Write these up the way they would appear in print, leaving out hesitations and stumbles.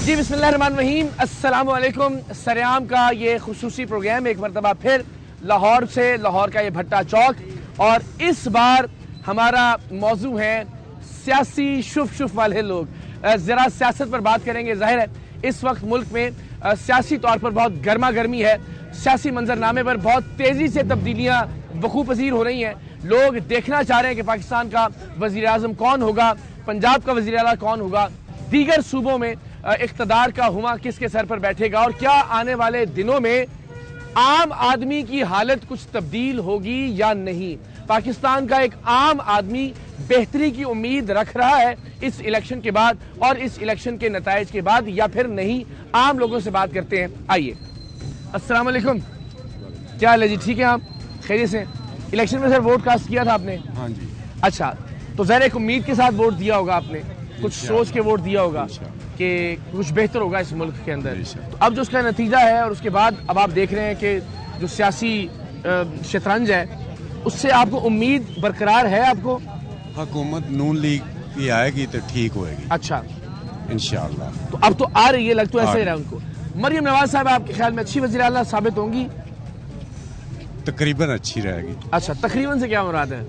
جی بسم اللہ الرحمن الرحیم، السلام علیکم۔ سریام کا یہ خصوصی پروگرام ایک مرتبہ پھر لاہور سے، لاہور کا یہ بھٹا چوک، اور اس بار ہمارا موضوع ہے سیاسی شف والے لوگ۔ ذرا سیاست پر بات کریں گے۔ ظاہر ہے اس وقت ملک میں سیاسی طور پر بہت گرما گرمی ہے، سیاسی منظرنامے پر بہت تیزی سے تبدیلیاں وقوع پذیر ہو رہی ہیں۔ لوگ دیکھنا چاہ رہے ہیں کہ پاکستان کا وزیر اعظم کون ہوگا، پنجاب کا وزیر اعلیٰ کون ہوگا، دیگر صوبوں میں اقتدار کا ہما کس کے سر پر بیٹھے گا، اور کیا آنے والے دنوں میں عام آدمی کی حالت کچھ تبدیل ہوگی یا نہیں۔ پاکستان کا ایک عام آدمی بہتری کی امید رکھ رہا ہے اس الیکشن کے بعد اور اس الیکشن کے نتائج کے بعد، یا پھر نہیں۔ عام لوگوں سے بات کرتے ہیں۔ آئیے۔ السلام علیکم، کیا حال ہے جی؟ ٹھیک ہے آپ؟ خیریت سے؟ الیکشن میں سر ووٹ کاسٹ کیا تھا آپ نے؟ ہاں جی۔ اچھا، تو ظاہر ایک امید کے ساتھ ووٹ دیا ہوگا آپ نے، کچھ سوچ کے ووٹ دیا ہوگا کہ کچھ بہتر ہوگا اس ملک کے اندر۔ تو اب جو اس کا نتیجہ ہے اور اس کے بعد اب آپ دیکھ رہے ہیں کہ جو سیاسی شطرنج ہے اس سے آپ کو امید برقرار ہے؟ آپ کو حکومت نون لیگ کی آئے گی تو ٹھیک ہوئے گی اچھا انشاءاللہ۔ تو اب تو آ رہی ہے، لگ تو ایسا ہی رہا ان کو۔ مریم نواز صاحب آپ کے خیال میں اچھی وزیر اعلیٰ ثابت ہوں گی؟ تقریباً اچھی رہے گی۔ اچھا، تقریباً سے کیا مراد ہے؟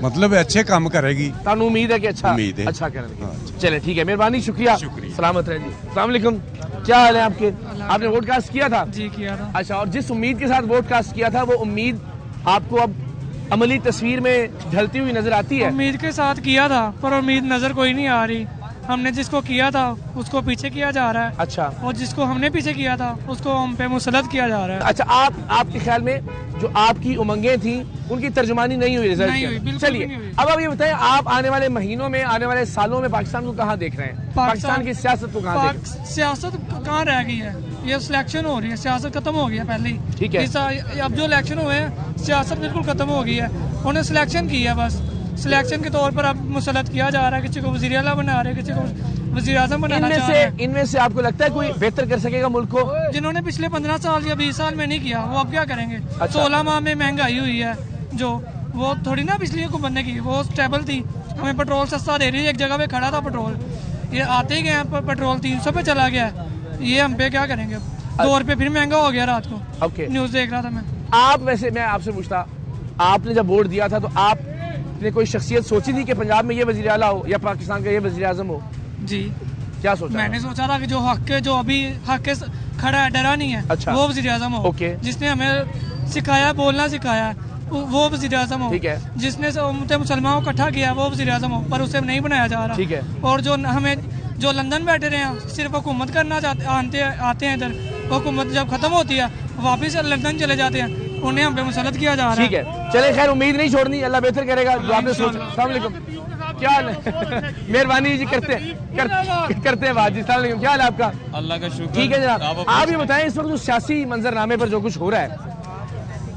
مطلب اچھے کام کرے گی، تانو امید ہے کہ اچھا امید ہے۔ اچھا کریں گے۔ ہاں، چلے ٹھیک ہے، مہربانی، شکریہ۔ سلامت رہیں جی۔ السلام علیکم، کیا حال ہے آپ کے؟ آپ نے ووٹ کاسٹ کیا تھا؟ جی کیا تھا۔ اچھا، اور جس امید کے ساتھ ووٹ کاسٹ کیا تھا وہ امید آپ کو اب عملی تصویر میں ڈھلتی ہوئی نظر آتی ہے؟ امید کے ساتھ کیا تھا پر امید نظر کوئی نہیں آ رہی۔ ہم نے جس کو کیا تھا اس کو پیچھے کیا جا رہا ہے، اچھا اور جس کو ہم نے پیچھے کیا تھا اس کو ہم پہ مسلط کیا جا رہا ہے۔ اچھا، آپ کے خیال میں جو آپ کی امنگیں تھیں ان کی ترجمانی نہیں ہوئی رزلٹ نہیں کے ہوئی، اندر؟ بالکل چلیے نہیں ہوئی۔ اب آپ یہ بتائیں، آپ آنے والے مہینوں میں، آنے والے سالوں میں پاکستان کو کہاں دیکھ رہے ہیں؟ پاکستان کی سیاست کو کہاں دیکھ رہے ہیں؟ سیاست کہاں رہ گئی ہے؟ یہ سلیکشن ہو رہی ہے، سیاست ختم ہو گئی ہے پہلے ہی۔ ٹھیک ہے۔ اب جو الیکشن ہوئے ہیں سیاست بالکل ختم ہو گئی ہے، انہیں سلیکشن کی ہے، بس سلیکشن کے طور پر اب مسلط کیا جا رہا ہے، کسی کو وزیر اعلیٰ بنا رہے ہیں، کسی کو وزیر اعظم بنانا چاہ رہے ہیں۔ ان میں سے آپ کو لگتا ہے کوئی بہتر کر سکے گا ملک کو؟ جنہوں نے پچھلے 15 سال یا 20 سال میں نہیں کیا وہ اب کیا کریں گے؟ 16 ماہ میں مہنگائی ہوئی ہے جو وہ تھوڑی نا پچھلی حکومت نے کی، وہ اسٹیبل تھی، ہمیں پیٹرول سستا دے رہی ہے۔ ایک جگہ پہ کھڑا تھا پیٹرول، یہ آتے ہی گئے پیٹرول 300 پہ چلا گیا ہے، یہ ہم پہ کیا کریں گے؟ 2 روپے پھر مہنگا ہو گیا رات کو، نیوز دیکھ رہا تھا میں۔ آپ ویسے میں آپ سے پوچھتا، آپ نے جب ووٹ دیا تھا تو آپ نے کوئی شخصیت سوچی تھی کہ پنجاب میں یہ وزیر اعلیٰ ہو یا پاکستان کا یہ وزیر اعظم ہو؟ جی کیا سوچا؟ میں نے سوچا تھا کہ جو حق کے، جو ابھی حق کے کھڑا ہے، ڈرا نہیں ہے، اچھا، وہ وزیر اعظم ہو۔ جس نے ہمیں سکھایا، بولنا سکھایا، وہ وزیر اعظم ہو۔ جس نے امت مسلمانوں کو اکٹھا کیا وہ وزیر اعظم ہو، پر اسے نہیں بنایا جا رہا۔ اور جو ہمیں جو لندن بیٹھے رہے ہیں صرف حکومت کرنا آتے ہیں ادھر، حکومت جب ختم ہوتی ہے واپس لندن چلے جاتے ہیں، انہیں ہم پہ مسلط کیا جا رہا ہے۔ ٹھیک ہے، چلے خیر، امید نہیں چھوڑنی، اللہ بہتر کرے گا جو آپ نے سوچا۔ السلام علیکم، کیا حال ہے؟ مہربانی جی، کرتے ہیں بات جی۔ السلام علیکم، کیا حال ہے آپ کا؟ اللہ کا شکر۔ ٹھیک ہے جناب، آپ یہ بتائیں اس وقت جو سیاسی منظرنامے پر جو کچھ ہو رہا ہے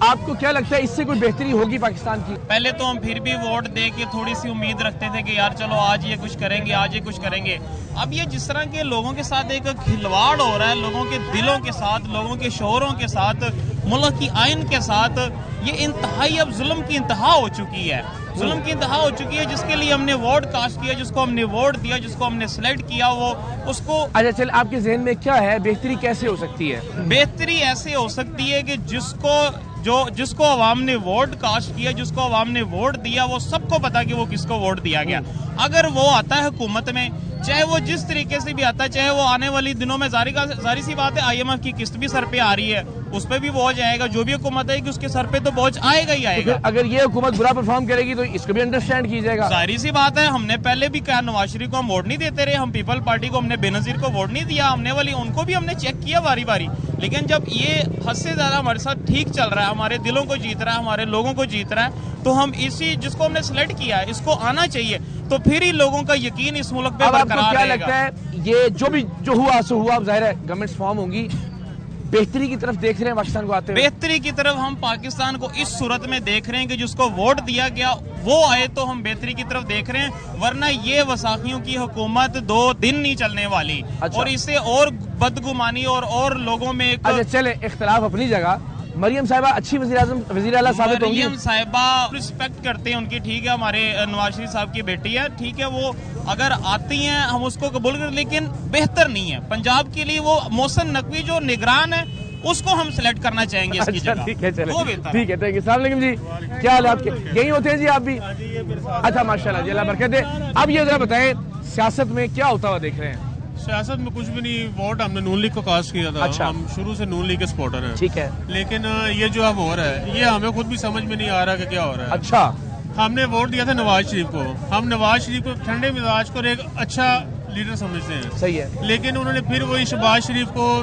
آپ کو کیا لگتا ہے اس سے کوئی بہتری ہوگی پاکستان کی؟ پہلے تو ہم پھر بھی ووٹ دے کے تھوڑی سی امید رکھتے تھے کہ یار چلو آج یہ کچھ کریں گے، آج یہ کچھ کریں گے۔ اب یہ جس طرح کے لوگوں کے ساتھ ایک کھلواڑ ہو رہا ہے، لوگوں کے دلوں کے ساتھ، لوگوں کے شعوروں کے ساتھ، ملک کی آئین کے ساتھ، یہ انتہائی اب ظلم کی انتہا ہو چکی ہے۔ ظلم کی انتہا ہو چکی ہے، جس کے لیے ہم نے ووٹ کاسٹ کیا، جس کو ہم نے ووٹ دیا، جس کو ہم نے سلیکٹ کیا، وہ اس کو۔ اچھا چل، آپ کے ذہن میں کیا ہے بہتری کیسے ہو سکتی ہے؟ بہتری ایسے ہو سکتی ہے کہ جس کو عوام نے ووٹ کاسٹ کیا، جس کو عوام نے ووٹ دیا، وہ سب کو پتا کہ وہ کس کو ووٹ دیا گیا۔ اگر وہ آتا ہے حکومت میں، چاہے وہ جس طریقے سے بھی آتا ہے، چاہے وہ آنے والی دنوں میں ظاہر سی بات ہے IMF کی قسط بھی سر پہ آ رہی ہے، اس پہ بھی بوجھ آئے گا۔ جو بھی حکومت آئے گی اس کے سر پہ تو بوجھ آئے گا ہی آئے گا۔ اگر یہ حکومت برا پرفارم کرے گی تو اس کو بھی انڈرسٹینڈ کیجیے گا۔ ظاہر سی بات ہے، ہم نے پہلے بھی کہا نواز شریف کو ہم ووٹ نہیں دیتے رہے، ہم پیپل پارٹی کو، ہم نے بے نظیر کو ووٹ نہیں دیا، ہم نے ان کو بھی ہم نے چیک کیا باری باری۔ لیکن جب یہ حد سے زیادہ ہمارے ساتھ ٹھیک چل رہا ہے، ہمارے دلوں کو جیت رہا ہے، ہمارے لوگوں کو جیت رہا ہے، تو ہم اسی جس کو ہم نے سلیکٹ کیا ہے اس کو آنا چاہیے، تو پھر ہی لوگوں کا یقین اس ملک پہ برقرار رہے گا۔ کیا لگتا ہے یہ جو ہوا سو ہوا، ظاہر ہے گورنمنٹس فارم ہوں گی، بہتری کی طرف دیکھ رہے ہیں پاکستان کو آتے ہوئے؟ بہتری کی طرف ہم پاکستان کو اس صورت میں دیکھ رہے ہیں کہ جس کو ووٹ دیا گیا وہ آئے تو ہم بہتری کی طرف دیکھ رہے ہیں، ورنہ یہ وساخیوں کی حکومت 2 دن نہیں چلنے والی۔ اور اسے اور بدگمانی اور لوگوں میں اچھا چلے، اختلاف اپنی جگہ، مریم صاحبہ اچھی وزیر اعلیٰ ثابت ہوں گی؟ مریم صاحبہ رسپیکٹ کرتے ہیں ان کی، ٹھیک ہے، ہمارے نواز شریف صاحب کی بیٹی ہے، ٹھیک ہے، وہ اگر آتی ہیں ہم اس کو قبول کریں، لیکن بہتر نہیں ہے پنجاب کے لیے۔ وہ محسن نقوی جو نگران ہے اس کو ہم سلیکٹ کرنا چاہیں گے اس کی جگہ۔ ٹھیک ہے، چلیں وہ بہتر ہے۔ ٹھیک ہے، تھینک یو۔ السلام علیکم جی، کیا حال ہے آپ کے؟ یہی ہوتے ہیں جی آپ بھی؟ اچھا، ماشاءاللہ جی، اللہ برکت دے۔ اب یہ ذرا بتائیں سیاست میں کیا ہوتا ہوا دیکھ رہے ہیں؟ سیاست میں کچھ بھی نہیں، ووٹ ہم نے نون لیگ کو کاسٹ کیا تھا، اچھا، ہم شروع سے نون لیگ کے سپورٹر ہیں، ٹھیک ہے، لیکن یہ جو اب ہو رہا ہے یہ ہمیں خود بھی سمجھ میں نہیں آ رہا کہ کیا ہو رہا ہے۔ اچھا، ہم نے ووٹ دیا تھا نواز شریف کو، ہم نواز شریف کو ٹھنڈے مزاج کو اور ایک اچھا لیڈر سمجھتے ہیں، صحیح ہے، لیکن انہوں نے پھر وہی شہباز شریف کو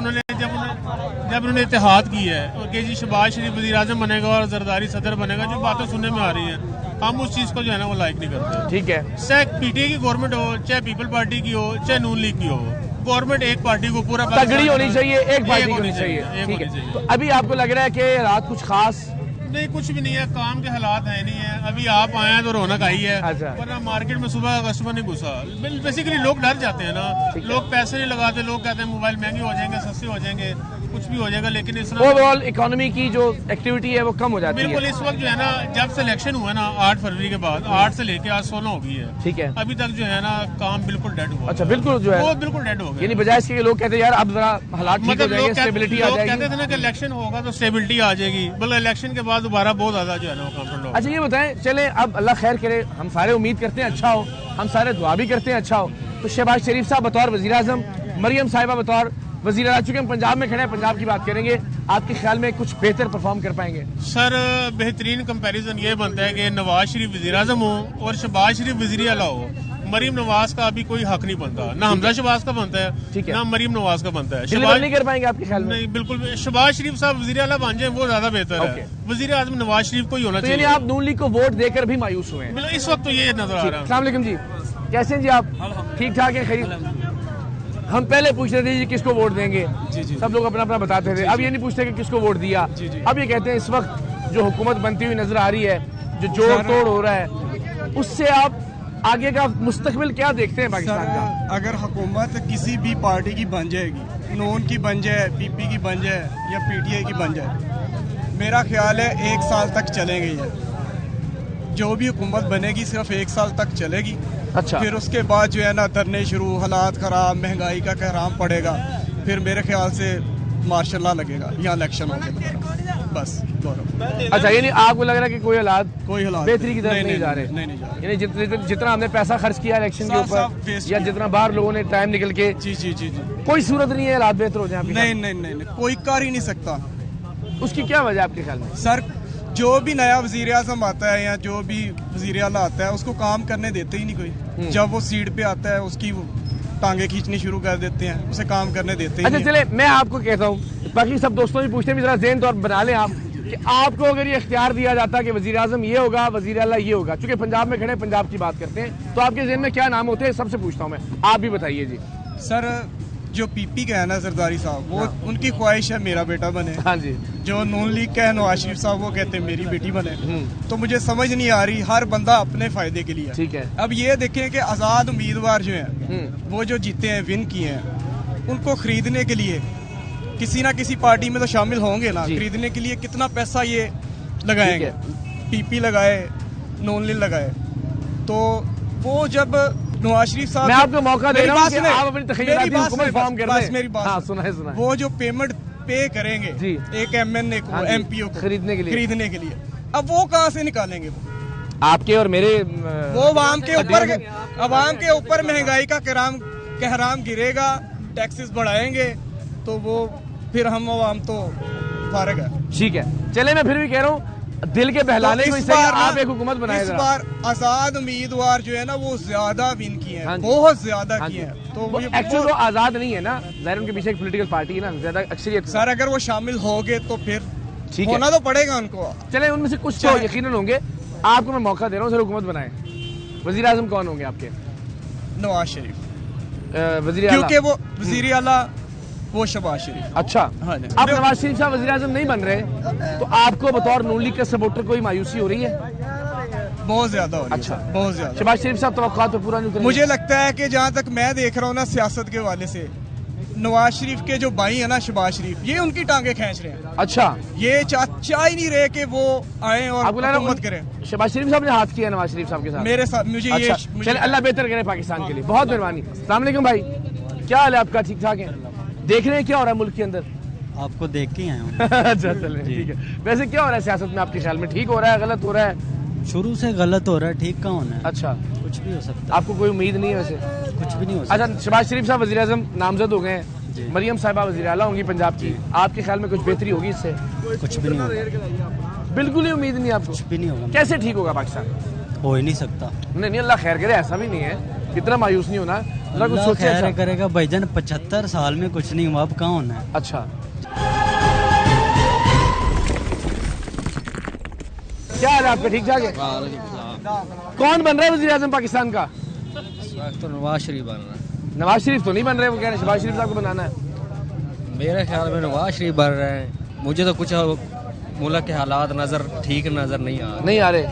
جب انہوں نے اتحاد کی ہے کہ جی شہباز شریف وزیر اعظم بنے گا اور زرداری صدر بنے گا، جو باتیں سننے میں آ رہی ہیں ہم اس چیز کو جو ہے نا وہ لائک نہیں کرتے۔ ٹھیک ہے، چاہے پی ٹی اے کی گورنمنٹ ہو، چاہے پیپل پارٹی کی ہو، چاہے نون لیگ کی ہو، گورنمنٹ ایک پارٹی کو پورا تگڑی ہونی چاہیے، ایک پارٹی ہونی چاہیے، ٹھیک ہے۔ تو ابھی آپ کو لگ رہا ہے کہ رات کچھ خاص نہیں، کچھ بھی نہیں ہے، کام کے حالات ہیں نہیں ہیں، ابھی آپ آئے ہیں تو رونق آئی ہے، ورنہ مارکیٹ میں صبح کسٹمر نہیں گھسا۔ بیسیکلی لوگ ڈر جاتے ہیں نا، لوگ پیسے نہیں لگاتے، لوگ کہتے ہیں موبائل مہنگے ہو جائیں گے، سستے ہو جائیں گے، کچھ بھی ہو جائے گا، لیکن اس اوور آل اکانومی کی جو ایکٹیویٹی ہے وہ کم ہو جاتی ہے۔ بالکل، اس وقت جو ہے نا جب سے الیکشن ہوا نا 8 فروری کے بعد، 8 سے لے کے آج 16 ہو گئی ہے، ٹھیک ہے، ابھی تک جو ہے نا کام بالکل ڈیڈ ہوا۔ اچھا، بالکل جو ہے وہ بالکل ڈیڈ ہو گیا، یعنی بجائے اس کے لوگ کہتے ہیں یار اب ذرا حالات ٹھیک ہو مطلب جائیں گے، اسٹیبلٹی آ لوگ جائے کہتے گی۔ تھے نا کہ الیکشن ہوگا تو اسٹیبلٹی آ جائے گی، بلکہ الیکشن کے بعد دوبارہ بہت زیادہ جو ہے نا وہ کام ٹھنڈا ہوگا۔ اچھا یہ بتائیں، چلیں اب اللہ خیر کرے، ہم سارے امید کرتے ہیں اچھا ہو، ہم سارے دعا بھی کرتے ہیں اچھا ہو۔ تو شہباز شریف صاحب بطور وزیر اعظم، مریم صاحبہ بطور وزیر اعلیٰ، چونکہ ہم پنجاب میں کھڑے ہیں، پنجاب کی بات کریں گے، آپ کے خیال میں کچھ بہتر پرفارم کر پائیں گے؟ سر بہترین کمپیریزن یہ بنتا ہے کہ نواز شریف وزیر اعظم ہو اور شہباز شریف وزیر اعلیٰ ہو، مریم نواز کا ابھی کوئی حق نہیں بنتا، نہ حمزہ شہباز کا بنتا ہے نہ مریم نواز کا بنتا ہے۔ شہباز نہیں کر پائیں گے آپ کے خیال میں؟ نہیں، بالکل شہباز شریف صاحب وزیر اعلیٰ بن جائیں وہ زیادہ بہتر ہے، وزیر اعظم نواز شریف کو ہی ہونا چاہیے۔ یعنی آپ نون لیگ کو ووٹ دے کر بھی مایوس ہوئے ہیں اس وقت؟ تو یہ نظر آ رہا ہے۔ السلام علیکم جی، کیسے ہیں جی آپ؟ ٹھیک ٹھاک ہیں، خیریت؟ ہم پہلے پوچھ رہے تھے جی کس کو ووٹ دیں گے، سب لوگ اپنا اپنا بتاتے تھے، اب یہ نہیں پوچھتے کہ کس کو ووٹ دیا، اب یہ کہتے ہیں اس وقت جو حکومت بنتی ہوئی نظر آ رہی ہے، جو جوڑ توڑ ہو رہا ہے، اس سے آپ آگے کا مستقبل کیا دیکھتے ہیں پاکستان کا؟ اگر حکومت کسی بھی پارٹی کی بن جائے گی، نون کی بن جائے، پی پی کی بن جائے یا پی ٹی اے کی بن جائے، میرا خیال ہے 1 سال تک چلے گی ہے، جو بھی حکومت بنے گی صرف 1 سال تک چلے گی۔ اچھا، پھر اس کے بعد جو ہے نا دھرنے شروع، حالات خراب، مہنگائی کا کہرام پڑے گا، پھر میرے خیال سے مارشل لا لگے گا یا الیکشن ہوگا، بس گورو۔ اچھا، یعنی آپ کو لگ رہا ہے کہ کوئی حالات بہتری کی طرف نہیں نہیں جا رہے؟ نہیں جا رہے، یعنی جتنا ہم نے پیسہ خرچ کیا الیکشن کے اوپر یا جتنا باہر لوگوں نے ٹائم نکل کے، جی جی جی جی، کوئی صورت نہیں ہے حالات بہتر ہو جائیں؟ نہیں، کوئی کر ہی نہیں سکتا۔ اس کی کیا وجہ آپ کے خیال میں؟ سر جو بھی نیا وزیر اعظم آتا ہے یا جو بھی وزیر اعلیٰ آتا ہے اس کو کام کرنے دیتے ہی نہیں کوئی، جب وہ سیٹ پہ آتا ہے اس کی ٹانگیں کھینچنی شروع کر دیتے ہیں، اسے کام کرنے دیتے ہی اچھا نہیں۔ چلے میں آپ کو کہتا ہوں، باقی سب دوستوں بھی پوچھتے ہیں، ذرا ذہن طور بنا لیں آپ کہ آپ کو اگر یہ اختیار دیا جاتا کہ وزیر اعظم یہ ہوگا، وزیر اعلیٰ یہ ہوگا، چونکہ پنجاب میں کھڑے پنجاب کی بات کرتے ہیں، تو آپ کے ذہن میں کیا نام ہوتے ہیں؟ سب سے پوچھتا ہوں میں، آپ بھی بتائیے جی۔ سر جو پی پی کا ہے نا زرداری صاحب، وہ ان کی خواہش ہے میرا بیٹا بنے، ہاں جی، جو نون لیگ کا ہے نواز شریف صاحب وہ کہتے ہیں میری بیٹی بنے، تو مجھے سمجھ نہیں آ رہی، ہر بندہ اپنے فائدے کے لیے۔ ٹھیک ہے، اب یہ دیکھیں کہ آزاد امیدوار جو ہیں وہ جو جیتے ہیں، ون کیے ہیں، ان کو خریدنے کے لیے کسی نہ کسی پارٹی میں تو شامل ہوں گے نا، خریدنے کے لیے کتنا پیسہ یہ لگائیں گے، پی پی لگائے، نون لیگ لگائے، تو وہ جب نواز شریف صاحب، میں آپ کو موقع دے رہا ہوں کہ آپ اپنی تخیلاتی حکومت فارم کر دیں۔ میری بات ہاں سنائے، وہ جو پیمنٹ پے کریں گے ایک ایم این اے کو، ایم پی او کو خریدنے کے لیے، اب وہ کہاں سے نکالیں گے؟ آپ کے اور میرے وہ عوام کے اوپر مہنگائی کا کہرام گرے گا، ٹیکسز بڑھائیں گے، تو وہ پھر ہم عوام تو فارغ ہے۔ ٹھیک ہے، چلے میں پھر بھی کہہ رہا ہوں دل کے بہلانے کو اس آپ ایک حکومت بنائے اس بار آزاد امیدوار جو ہے نا وہ زیادہ ون کیے ہیں، بہت زیادہ کیے ہیں، تو ایکچولی وہ آزاد نہیں ہے نا، ظاہر ان کے پیچھے ایک پولیٹیکل پارٹی ہے نا، زیادہ اکثریت۔ سر اگر وہ شامل ہو گئے تو پھر ہونا تو پڑے گا ان کو۔ چلے ان میں سے کچھ تو یقیناً ہوں گے، آپ کو میں موقع دے رہا ہوں سر حکومت بنائیں۔ وزیر اعظم کون ہوں گے آپ کے؟ نواز شریف، وزیر اعلیٰ، کیونکہ وہ وزیر اعلیٰ وہ شہباز شریف۔ اچھا، اب نواز شریف صاحب وزیر اعظم نہیں بن رہے تو آپ کو بطور نون لیگ کا سپورٹر کوئی مایوسی ہو رہی ہے؟ بہت زیادہ ہو رہی ہے۔ اچھا، بہت زیادہ۔ شہباز شریف صاحب توقعات پہ پورا نہیں اترے؟ مجھے لگتا ہے کہ جہاں تک میں دیکھ رہا ہوں نا سیاست کے حوالے سے، नवाज शरीफ के जो भाई है ना शहबाज शरीफ, ये उनकी टांगे खींच रहे हैं। अच्छा, ये चाह ही नहीं रहे कि वो आए और हुकूमत करें। शहबाज शरीफ साहब ने हाथ किया नवाज शरीफ साहब के साथ मेरे साथ, मुझे अच्छा, ये चले अल्लाह बेहतर करे पाकिस्तान के लिए। बहुत मेहरबानी। अस्सलाम वालेकुम भाई, क्या हाल है आपका? ठीक ठाक है? देख रहे हैं क्या हो रहा है मुल्क के अंदर? आपको देख के आया हूँ। अच्छा चले, ठीक है। वैसे क्या हो रहा है सियासत में आपके ख्याल में? ठीक हो रहा है, गलत हो रहा है? शुरू से गलत हो रहा है, ठीक कहाँ होना है? अच्छा, कुछ भी हो सकता है। आपको कोई उम्मीद नहीं है वैसे? कुछ भी नहीं हो सकता। अच्छा, शहबाज शरीफ साहब वज़ीर आज़म नामजद हो गए हैं, मरियम साहिबा वज़ीर आला होंगी पंजाब की, आपके ख्याल में कुछ बेहतरी होगी इससे? कुछ भी नहीं होगा, बिल्कुल ही उम्मीद नहीं आपको? कुछ भी नहीं होगा। कैसे ठीक होगा पाकिस्तान? हो ही नहीं सकता। नहीं नहीं, अल्लाह खैर करे, ऐसा भी नहीं है, इतना मायूस नहीं होना, जरा कुछ सोचे। खैर करेगा भाईजान, 75 साल में कुछ नहीं हुआ, अब कहाँ होना है? अच्छा, क्या हाल है आपका? ठीक ठाक है? कौन बन रहा है वज़ीर आज़म पाकिस्तान का? तो नवाज शरीफ बन रहा है। नवाज शरीफ तो नहीं बन रहे, वो कह रहे हैं शहबाज शरीफ साहब को बनाना है। मेरे ख्याल में नवाज शरीफ बन रहे हैं। मुझे तो कुछ मुल्क के हालात ठीक नजर नहीं आ रहे।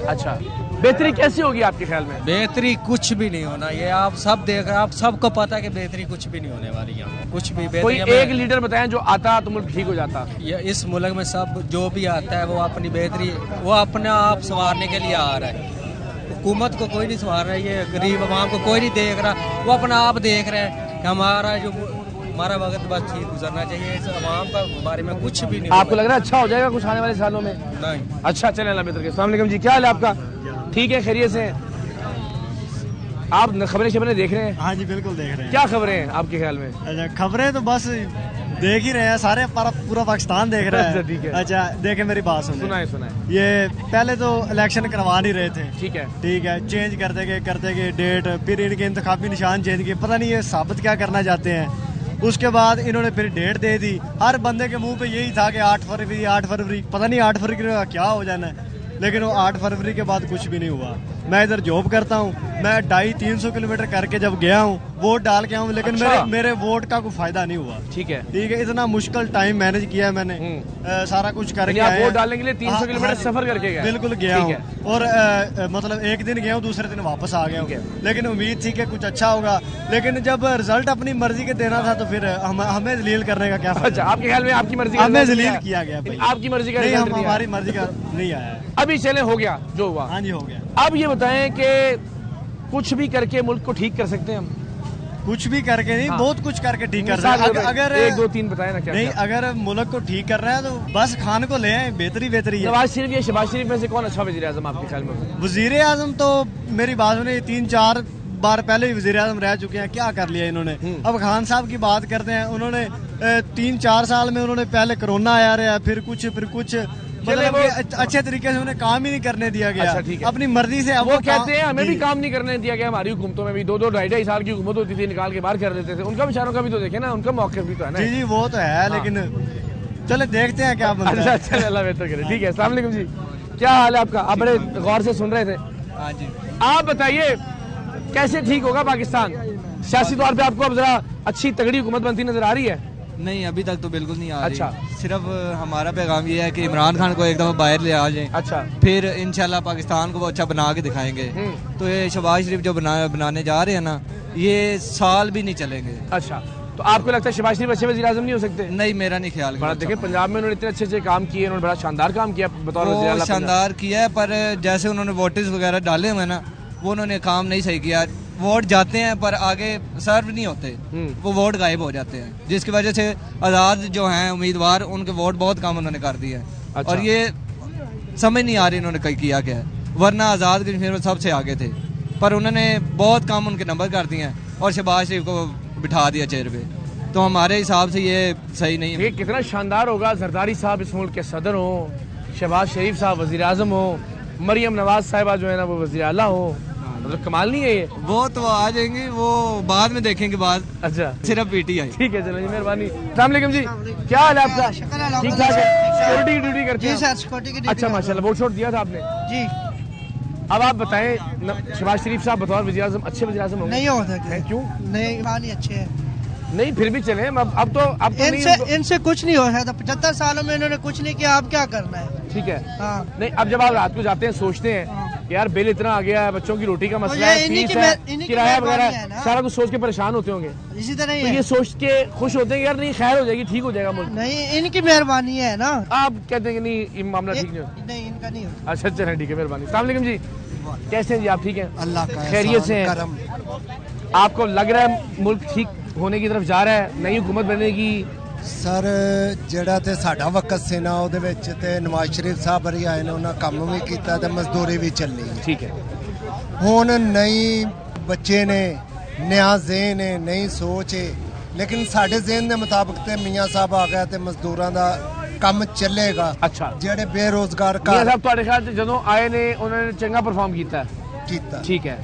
अच्छा, बेहतरी कैसी होगी आपके ख्याल में? बेहतरी कुछ भी नहीं होना, ये आप सब देख रहे हैं, आप सबको पता है कि बेहतरी कुछ भी नहीं होने वाली यहाँ, कुछ भी। कोई एक लीडर बताएं जो आता तो मुल्क ठीक हो जाता। ये इस मुल्क में सब जो भी आता है वो अपनी बेहतरी, वो अपने आप संवारने के लिए आ रहा है। हुकूमत को कोई नहीं संवार रहा है, ये गरीब आवाम को कोई नहीं देख रहा, वो अपना आप देख रहे हैं कि हमारा वक्त बस ठीक गुजरना चाहिए। इस आवाम का बारे में कुछ भी नहीं। आपको लग रहा है अच्छा हो जाएगा कुछ आने वाले सालों में? नहीं। अच्छा, चले अल्लाह बेहतर करे। अस्सलाम वालेकुम जी, क्या हाल है आपका? ठीक है, खैरियत से? आप खबरें देख रहे हैं? हाँ जी, बिल्कुल देख रहे हैं। क्या खबरें हैं आपके ख्याल में? अच्छा, खबरें तो बस देख ही रहे हैं, सारे पूरा पाकिस्तान देख रहा है। अच्छा, ठीक है। अच्छा, देखे मेरी बात सुनाए। सुनाए। ये पहले तो इलेक्शन करवा नहीं रहे थे, ठीक है, चेंज करते गए डेट, फिर इनके इंतखाबी निशान चेंज किए, पता नहीं ये साबित क्या करना चाहते हैं। उसके बाद इन्होंने फिर डेट दे दी, हर बंदे के मुंह पे यही था कि 8 फरवरी, पता नहीं 8 फरवरी का क्या हो जाना है, लेकिन वो 8 फरवरी के बाद कुछ भी नहीं हुआ। मैं इधर जॉब करता हूँ, मैं 250-300 किलोमीटर करके जब गया हूँ वोट डाल के आऊँ, लेकिन अच्छा। मेरे वोट का कोई फायदा नहीं हुआ। ठीक है, इतना मुश्किल टाइम मैनेज किया है मैंने, सारा कुछ करके आप वोट डालने के लिए 300 किलोमीटर सफर करके गए? बिल्कुल गया हूँ, और मतलब एक दिन गया हूँ, दूसरे दिन वापस आ गया हूँ, लेकिन उम्मीद थी कि कुछ अच्छा होगा, लेकिन जब रिजल्ट अपनी मर्जी के देना था तो फिर हमें जलील करने का क्या फायदा? अच्छा, आपके ख्याल में आपकी मर्जी हमें जलील किया गया? आपकी मर्जी का? नहीं, हमारी मर्जी का नहीं आया। अभी चले, हो गया जो हुआ। हाँ जी, हो गया। अब ये बताएं कि कुछ भी करके मुल्क को ठीक कर सकते हैं हम? कुछ भी करके नहीं, बहुत कुछ करके ठीक कर सकते हैं। अगर 1 2 3 बताए ना। क्या नहीं, अगर मुल्क को ठीक कर रहे हैं तो बस खान को ले आए, बेहतरी है। नवाज शरीफ या शहबाज शरीफ में से कौन अच्छा वज़ीर आज़म आपके ख्याल में? वज़ीर आज़म तो मेरी बात सुनिए, 3-4 बार पहले ही वज़ीर आज़म रह चुके हैं, क्या कर लिया इन्होंने। अब खान साहब की बात करते हैं, उन्होंने 3-4 साल में उन्होंने पहले कोरोना आया रहा, फिर कुछ मतलब अच्छे तरीके से उन्हें काम ही नहीं करने दिया गया। अच्छा, अपनी मर्जी से। अब वो कहते हैं हमें भी काम नहीं करने दिया गया, हमारी हुकूमतों में भी 2-2 2.5 साल की हुकूमत होती थी, निकाल के बाहर कर देते थे। उनका बेचारों का भी तो देखे ना, उनका मौके भी तो है ना। जी वो तो है, लेकिन चले देखते हैं क्या बनता है। अच्छा, अल्लाह बेहतर करे। ठीक है, अस्सलाम वालेकुम जी, क्या हाल है आपका? आप बड़े गौर से सुन रहे थे। हाँ जी। आप बताइए कैसे ठीक होगा पाकिस्तान? सियासी तौर पे आपको अब जरा अच्छी तगड़ी हुकूमत बनती नजर आ रही है? नहीं, अभी तक तो बिल्कुल नहीं आ रही। अच्छा। सिर्फ हमारा पैगाम ये है कि इमरान खान को एकदम बाहर ले आ जाए। अच्छा, फिर इंशाल्लाह पाकिस्तान को वो अच्छा बना के दिखाएंगे। तो ये शहबाज शरीफ जो बनाने जा रहे हैं ना, ये साल भी नहीं चलेंगे। अच्छा, तो आपको लगता है शहबाज शरीफ अच्छे वज़ीर आज़म नहीं हो सकते? नहीं, मेरा नहीं ख्याल। बड़ा देखिए, पंजाब में उन्होंने इतने अच्छे काम किए, उन्होंने बड़ा शानदार काम किया बतौर वज़ीर आला। शानदार किया है, पर जैसे उन्होंने वोटिंग वगैरह डाले हुए ना, वो उन्होंने काम नहीं सही किया। वोट जाते हैं पर आगे सर्व नहीं होते, वो वोट गायब हो जाते हैं, जिसकी वजह से आज़ाद जो हैं उम्मीदवार, उनके वोट बहुत कम उन्होंने कर दिए हैं। अच्छा। और ये समझ नहीं आ रही इन्होंने किया क्या है, वरना आज़ाद कश्मीर सबसे आगे थे, पर उन्होंने बहुत कम उनके नंबर कर दिए हैं और शहबाज शरीफ को बिठा दिया चेयर पे। तो हमारे हिसाब से ये सही नहीं है। कितना शानदार होगा, जरदारी साहब इस मुल्क के सदर हो, शहबाज शरीफ साहब वज़ीर आज़म हो, मरियम नवाज साहिबा जो है ना वो वज़ीर आला हो, मतलब कमाल नहीं है ये? वो तो आ जाएंगे, वो बाद में देखेंगे बाद। अच्छा, सिर्फ पीटीआई। ठीक है, चलो जी, मेहरबानी। अस्सलाम वालेकुम जी, क्या हाल है आपका? ठीक ठाक है? सिक्योरिटी की ड्यूटी करते हैं? सिक्योरिटी की ड्यूटी। अच्छा, माशाल्लाह, वोट छोड़ दिया था आपने? जी। अब आप बताएं, शहबाज शरीफ साहब बतौर वज़ीर आज़म अच्छे वज़ीर आज़म होंगे? नहीं हो सकते। क्यों नहीं, ईमान ही अच्छे हैं। नहीं, फिर भी चले, अब तो इनसे कुछ नहीं हो सकता। 75 सालों में इन्होंने कुछ नहीं किया, अब क्या करना है? ठीक है। हाँ। नहीं, अब जब आप रात को जाते हैं, सोचते हैं यार बिल इतना आ गया है, बच्चों की रोटी का मसला है, फीस है, किराया वगैरह, सारा कुछ सोच के परेशान होते होंगे। इसी तरह ही तो ये सोच के खुश होते हैं यार नहीं खैर हो जाएगी, ठीक हो जाएगा मुल्क। नहीं, इनकी मेहरबानी है ना। आप कहते हैं कि नहीं ये मामला ठीक नहीं होता? नहीं, इनका नहीं होता। अच्छा चलें ठीक है, मेहरबानी। अस्सलाम वालेकुम जी, कैसे हैं जी आप? ठीक हैं, अल्लाह का खैरियत से हैं? आपको लग रहा है मुल्क ठीक होने की तरफ जा रहा है, नई हुकूमत बनेगी? ਸਰ ਜਿਹੜਾ ਤੇ ਸਾਡਾ ਵਕਤ ਸੀ ਨਾ ਉਹਦੇ ਵਿੱਚ ਤੇ ਨਵਾਜ਼ ਸ਼ਰੀਫ ਸਾਹਿਬ ਵਰੀ ਆਏ ਨੇ, ਉਹਨਾਂ ਕੰਮ ਵੀ ਕੀਤਾ ਤੇ ਮਜ਼ਦੂਰੀ ਵੀ ਚੱਲੀ। ਠੀਕ ਹੈ, ਹੁਣ ਨਈ ਬੱਚੇ ਨੇ, ਨया ਜ਼ੇਨ ਹੈ, ਨਈ ਸੋਚ ਹੈ, ਲੇਕਿਨ ਸਾਡੇ ਜ਼ੇਨ ਦੇ ਮੁਤਾਬਕ ਤੇ ਮੀਆਂ ਸਾਹਿਬ ਆ ਗਿਆ ਤੇ ਮਜ਼ਦੂਰਾਂ ਦਾ ਕੰਮ ਚੱਲੇਗਾ। ਅੱਛਾ, ਜਿਹੜੇ ਬੇਰੋਜ਼ਗਾਰ ਮੀਆਂ ਸਾਹਿਬ ਤੁਹਾਡੇ ਖਿਆਲ ਚ ਜਦੋਂ ਆਏ ਨੇ ਉਹਨਾਂ ਨੇ ਚੰਗਾ ਪਰਫਾਰਮ ਕੀਤਾ? ਠੀਕ ਹੈ,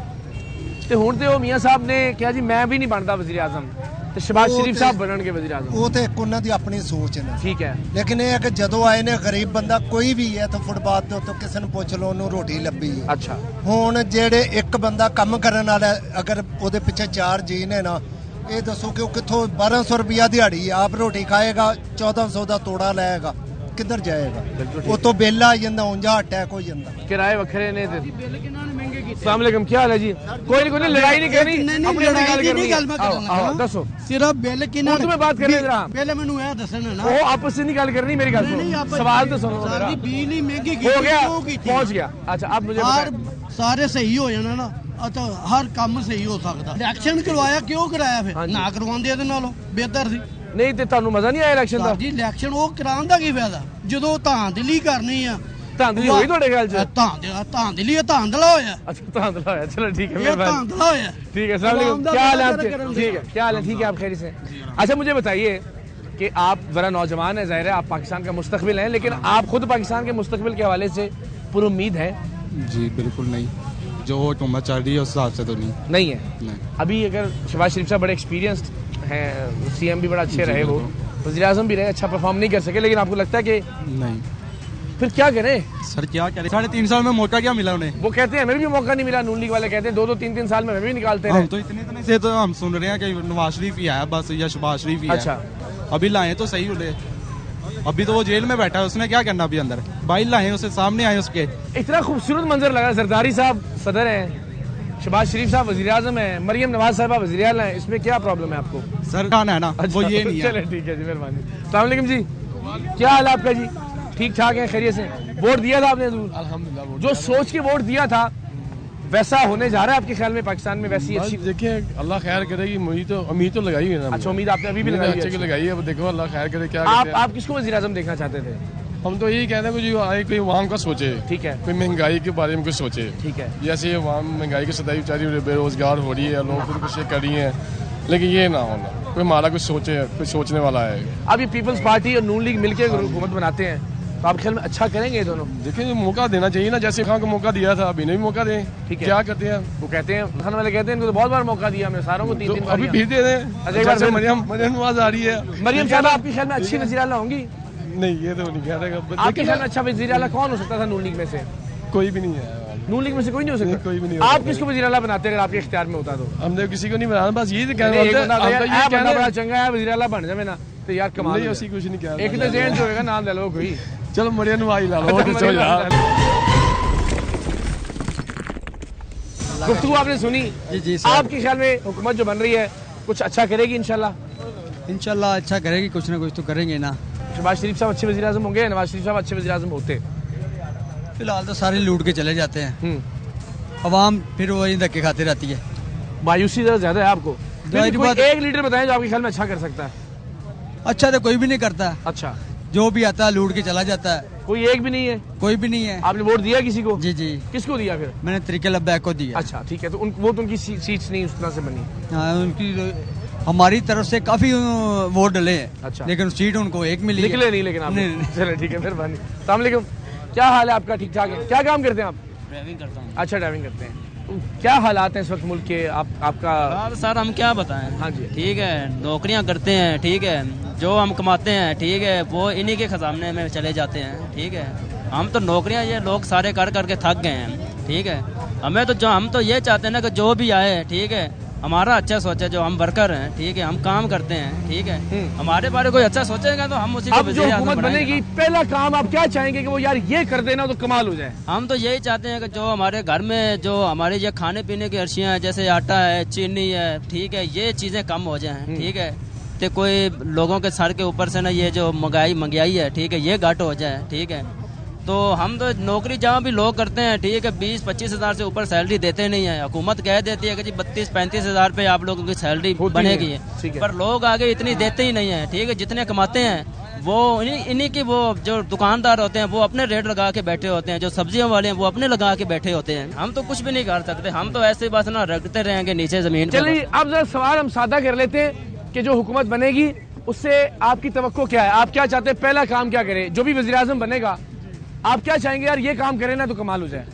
ਤੇ ਹੁਣ ਤੇ ਉਹ ਮੀਆਂ ਸਾਹਿਬ ਨੇ ਕਿਹਾ ਜੀ ਮੈਂ ਵੀ ਨਹੀਂ ਬਣਦਾ ਵਜ਼ੀਰ ਆਜ਼ਮ ਤੇ ਸ਼ਹਬਾਜ਼ ਸ਼ਰੀਫ ਸਾਹਿਬ ਬਣਨਗੇ ਵਜ਼ੀਰ ਆਜ਼ਮ। ਉਹ ਤੇ ਉਹਨਾਂ ਦੀ ਆਪਣੀ ਸੋਚ ਹੈ। ਠੀਕ ਹੈ, ਲੇਕਿਨ ਇਹ ਹੈ ਕਿ ਜਦੋਂ ਆਏ ਨੇ ਗਰੀਬ ਬੰਦਾ ਕੋਈ ਵੀ ਹੈ ਤਾਂ ਫੁੱਟਪਾਥ ਦੇ ਉੱਤੇ ਕਿਸੇ ਨੂੰ ਪੁੱਛ ਲਓ ਉਹਨੂੰ ਰੋਟੀ ਲੱਭੀ ਹੈ। ਅੱਛਾ, ਹੁਣ ਜਿਹੜੇ ਇੱਕ ਬੰਦਾ ਕੰਮ ਕਰਨ ਵਾਲਾ ਅਗਰ ਉਹਦੇ ਪਿੱਛੇ 4 ਜੀ ਨੇ ਨਾ, ਇਹ ਦੱਸੋ ਕਿ ਉਹ ਕਿੱਥੋਂ 1200 ਰੁਪਿਆ ਦਿਹਾੜੀ ਆਪ ਰੋਟੀ ਖਾਏਗਾ, 1400 ਦਾ ਤੋੜਾ ਲਏਗਾ, ਕਿੱਧਰ ਜਾਏਗਾ? ਉਹ ਤੋਂ ਬਿੱਲ ਆ ਜਾਂਦਾ, ਉਂਝਾ ਅਟੈਕ ਹੋ ਜਾਂਦਾ। किराए वखरे ने अस्सलाम वालेकुम, क्या हाल है जी? कोई नहीं लड़ाई नहीं करनी, अपनी अपनी गल करनी। दसो सिर्फ बिल किना तुम्हें बात करने जरा, पहले मैनू यह दसना ना, वो आपस से नहीं गल करनी, मेरी गल सुनो, सवाल तो सुनो मेरा। बिजली महंगी हो गया, पहुंच गया। अच्छा अब मुझे सारे सही हो जाना ना, तो हर काम सही हो सकता। इलेक्शन करवाया क्यों कराया फिर? ना करवांदे ਇਹਦੇ ਨਾਲੋਂ ਬਿਹਤਰ ਸੀ। ਨਹੀਂ ਤੇ ਤੁਹਾਨੂੰ ਮਜ਼ਾ ਨਹੀਂ ਆਇਆ ਇਲੈਕਸ਼ਨ ਦਾ? ਜੀ ਇਲੈਕਸ਼ਨ ਉਹ ਕਰਾਉਣ ਦਾ ਕੀ ਫਾਇਦਾ ਜਦੋਂ ਧਾਂਦਲੀ ਕਰਨੀ ਆ? ਧਾਂਦਲੀ ਹੋਈ ਤੁਹਾਡੇ ਖਿਆਲ ਚ? ਧਾਂਦਲੀ ਧਾਂਦਲਾ ਹੋਇਆ। अच्छा धांधला होया, चलो ठीक है, ਇਹ ਧਾਂਦਲਾ ਹੋਇਆ। ठीक है, अस्सलाम वालेकुम, क्या हाल है आपके? ठीक है, क्या हाल है? ठीक है, आप खैर से? अच्छा मुझे बताइए कि आप बड़ा नौजवान है, जाहिर है आप पाकिस्तान का मुस्तकबिल हैं, लेकिन आप खुद पाकिस्तान के मुस्तकबिल के हवाले से पुरुम्मीद हैं? जी बिल्कुल नहीं, जो हुकूमत चल रही है उस हिसाब से तो नहीं है। अभी अगर शहबाज शरीफ साहब बड़े एक्सपीरियंस्ड हैं, CM भी बड़ा अच्छे रहे, वो वज़ीर आज़म भी रहे, अच्छा परफॉर्म नहीं कर सके, लेकिन आपको लगता है कि नहीं? फिर क्या करें सर क्या करें, 3.5 साल में मौका क्या मिला उन्हें? वो कहते हैं हमें भी मौका नहीं मिला, नून लीग वाले कहते हैं 2-2 3-3 साल में हमें भी निकालते हैं। हम तो इतने से तो हम सुन रहे हैं कि नवाज शरीफ ही आया बस, या शहबाज शरीफ ही। अच्छा, अभी लाए तो सही उन्हें, अभी तो वो जेल में बैठा है, उसने क्या करना अभी अंदर? बाइल लाए उसे, सामने आए उसके। इतना खूबसूरत मंजर लगा, जरदारी साहब सदर हैं, शहबाज शरीफ साहब वज़ीर आज़म हैं, मरियम नवाज साहबा वज़ीर आला हैं, इसमें क्या प्रॉब्लम है आपको? सर खाना है ना, वो ये नहीं है। चले ठीक है जी, मेहरबानी। अस्सलाम वालेकुम जी, क्या हाल है आपका जी? ठीक ठाक है, खैरियत से? वोट दिया था आपने? अल्हम्दुलिल्लाह। जो सोच के वोट दिया था वैसा होने जा रहा है आपके ख्याल में पाकिस्तान में? वैसी अच्छी देखिए अल्लाह खैर करेगी, मुझे तो उम्मीद तो लगाई है ना। अच्छा, उम्मीद आपने अभी भी लगाई लगाई है, देखो अल्लाह खैर करे क्या। आप किसको वज़ीर आज़म देखना चाहते थे? हम तो यही कहते हैं कि जो आए कोई वहाँ का सोचे, ठीक है, कोई महंगाई के बारे में कुछ सोचे, ठीक है, जैसे वहाँ महंगाई की सदाई बेचारी बेरोजगार हो रही है, लोग खुदकुशी कर रही हैं, लेकिन ये ना होना, कोई हमारा कुछ सोचे, कोई सोचने वाला है। अब ये पीपल्स पार्टी और नून लीग मिलकर हुकूमत बनाते हैं, तो आप ख्याल में अच्छा करेंगे ये दोनों? देखिए मौका देना चाहिए ना, जैसे खान को मौका दिया था, अभी नहीं मौका दें। ठीक है, क्या करते हैं वो कहते हैं, खान वाले कहते हैं इनको तो बहुत बार मौका दिया हमने, सारों को 3-3 बार अभी भी दे दें। अच्छा मरियम नवाज आ रही है, मरियम साहब आपके ख्याल में अच्छी वज़ीर आला होंगी? नहीं ये तो नहीं कह रहे। आपके ख्याल में अच्छा वज़ीर आला कौन हो सकता था नून लीग में से? कोई भी नहीं है, नून लीग में से कोई नहीं हो सकता? कोई भी नहीं। आप किसको वज़ीर आला बनाते अगर आपके इख्तियार में होता तो? हमने किसी को नहीं बनाना, बस ये कहना बड़ा चंगा है वज़ीर आला बन जाए ना तो यार कमाल। नहीं ऐसी कुछ नहीं कह रहा, एक तो जेन जो होगा नाम ले लो कोई। चलो मरियम नवाज ला लो। गुफ्तगू आपने सुनी जी सर। आपके ख्याल में हुकूमत जो बन रही है कुछ अच्छा करेगी इंशाल्लाह? इंशाल्लाह अच्छा करेगी, कुछ ना कुछ तो करेंगे ना। शहबाज शरीफ साहब अच्छे वज़ीर आज़म होंगे, नवाज शरीफ साहब अच्छे वज़ीर आज़म होते? फिलहाल तो सारे लूट के चले जाते हैं, अवाम फिर वही धक्के खाती रहती है। मायूसी ज़रा ज़्यादा है आपको? एक लीडर बताएं जो आपके ख्याल में अच्छा कर सकता है? अच्छा तो कोई भी नहीं करता। अच्छा, जो भी आता है लूट के चला जाता है। कोई एक भी नहीं है? कोई भी नहीं है। आपने वोट दिया किसी को? जी जी। किसको दिया फिर? मैंने तरीके लब्बैक को दिया। अच्छा ठीक है, तो वो तो उनकी सीट्स नहीं उस तरह से बनी? हाँ, उनकी हमारी तरफ से काफी वोट डले हैं। अच्छा, लेकिन सीट उनको एक मिली निकले नहीं, लेकिन आप चले ठीक है, मेहरबानी। अस्सलाम वालेकुम, क्या हाल है आपका? ठीक ठाक है, क्या काम करते हैं आप? ड्राइविंग करता हूँ। अच्छा ड्राइविंग करते हैं, तो क्या हालात हैं इस वक्त मुल्क के? आपका सर हम क्या बताएं। हाँ जी ठीक है, नौकरियां करते हैं, ठीक है, जो हम कमाते हैं ठीक है वो इन्हीं के खजाने में चले जाते हैं। ठीक है, हम तो नौकरियां ये लोग सारे कर करके थक गए हैं। ठीक है, हम तो ये चाहते हैं ना कि जो भी आए ठीक है हमारा अच्छा सोचे, जो हम वर्कर हैं, ठीक है, हम काम करते हैं, ठीक है, हमारे बारे कोई अच्छा सोचेगा तो हम उसी को अब जो हुकूमत बनेगी पहला काम आप क्या चाहेंगे कि वो यार ये कर देना तो कमाल हो जाए? हम तो यही चाहते हैं कि जो हमारे घर में जो हमारे ये खाने पीने की अर्शियाँ हैं, जैसे आटा है, चीनी है, ठीक है, ये चीज़ें कम हो जाएं, ठीक है, तो कोई लोगों के सर के ऊपर से ना ये जो महंगाई है, ठीक है, ये घट हो जाए, ठीक है। तो हम तो नौकरी जहाँ भी लोग करते हैं, ठीक है, 20-25 हज़ार से ऊपर सैलरी देते नहीं है। हुकूमत कह देती है कि जी 32-35 हज़ार पे आप लोगों की सैलरी बनेगी है, पर लोग आगे इतनी देते ही नहीं है, ठीक है। जितने कमाते हैं वो इन्हीं की, वो जो दुकानदार होते हैं वो अपने रेट लगा के बैठे होते हैं, जो सब्जियों वाले हैं वो अपने लगा के बैठे होते हैं। हम तो कुछ भी नहीं कर सकते, हम तो ऐसे बस ना रखते रहेंगे नीचे जमीन पे। चलिए अब जरा सवाल हम सादा कर लेते हैं कि जो हुकूमत बनेगी उससे आपकी तवक्को क्या है? आप क्या चाहते हैं, पहला काम क्या करे? जो भी वज़ीर आज़म बनेगा आप क्या चाहेंगे यार ये काम करें ना तो कमाल हो जाए?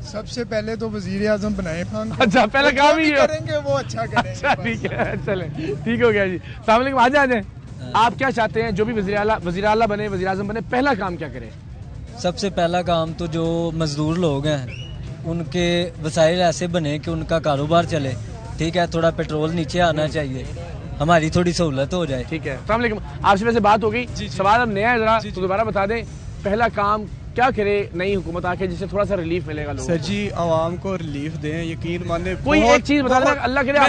सबसे पहले तो वजीर आजम बनाए। अच्छा, पहला काम ही करेंगे वो अच्छा करेंगे। अच्छा, ठीक है, चले, ठीक हो गया जी। अस्सलाम वालेकुम, आ जाए। आप क्या चाहते हैं जो भी वज़ीर आला बने, वज़ीर आज़म बने, पहला काम क्या करे? सबसे पहला काम तो जो मजदूर लोग हैं उनके वसाइल ऐसे बने कि उनका कारोबार चले, ठीक है, थोड़ा पेट्रोल नीचे आना चाहिए, हमारी थोड़ी सहूलत हो जाए, ठीक है। अस्सलाम वालेकुम, आपसे वैसे बात हो गई, सवाल अब नया है, जरा तो दोबारा बता दें, पहला काम क्या करे नई हुकूमत आके जिससे थोड़ा सा रिलीफ मिलेगा लोगों? सर जी, आवाम को रिलीफ दें, यकीन माने। कोई एक चीज बता देना, अल्लाह करे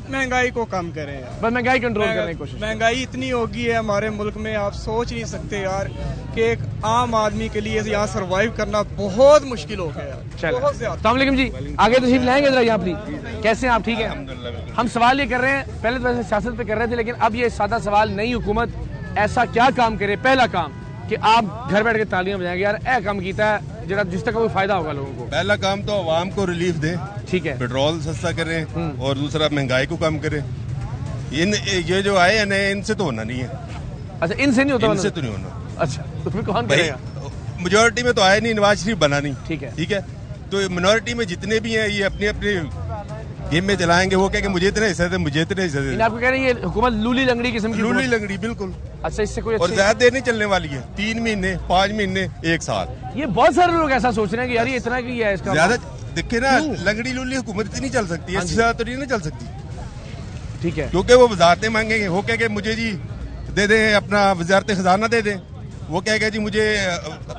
महंगाई को कम करें यार, बस महंगाई कंट्रोल करने की कोशिश। महंगाई इतनी होगी है हमारे मुल्क में, आप सोच नहीं सकते यार कि एक आम आदमी के लिए यहाँ सर्वाइव करना बहुत मुश्किल हो गया। अस्सलाम वालेकुम जी, आगे तशरीफ लाएंगे जरा यहाँ अपनी, कैसे हैं आप? ठीक है। हम सवाल ये कर रहे हैं, पहले तो वैसे सियासत पे कर रहे थे, लेकिन अब ये सादा सवाल, नई हुकूमत ऐसा क्या काम करे, पहला काम कि आप घर बैठ के तालियां बजाएंगे यार ए काम कीता है जरा जिस तक कोई फायदा होगा लोगों को? पहला काम तो आवाम को रिलीफ दे, ठीक है, पेट्रोल सस्ता करें, और दूसरा महंगाई को कम करें। ये जो आए हैं इनसे तो होना नहीं है। अच्छा, इनसे नहीं होता? इनसे तो नहीं होना। अच्छा, तो फिर कौन करेगा? मेजोरिटी में तो आए नहीं, नवाज शरीफ बना नहीं, ठीक है, ठीक है, तो मिनोरिटी में जितने भी हैं ये अपनी अपनी गेम में चलाएंगे। वो कह के मुझे इतने हिस्से दे, मुझे इतने हिस्से दे। आपको कह रहे हैं ये हुकूमत लूली लंगड़ी किस्म की? लूली लंगड़ी, बिल्कुल। अच्छा, इससे कोई और ज्यादा देर नहीं चलने वाली है, 3 महीने, 5 महीने, 1 साल। ये बहुत सारे लोग ऐसा सोच रहे हैं कि यार ये इतना की है इसका ज्यादा देखे ना, लंगड़ी लूली हुकूमत इतनी चल सकती है, इससे ज्यादा तो नहीं चल सकती, ठीक है, क्योंकि वो वजारतें मांगेंगे। वो कह के मुझे जी दे दे अपना वजारत खजाना दे दे, वो कहेगा जी मुझे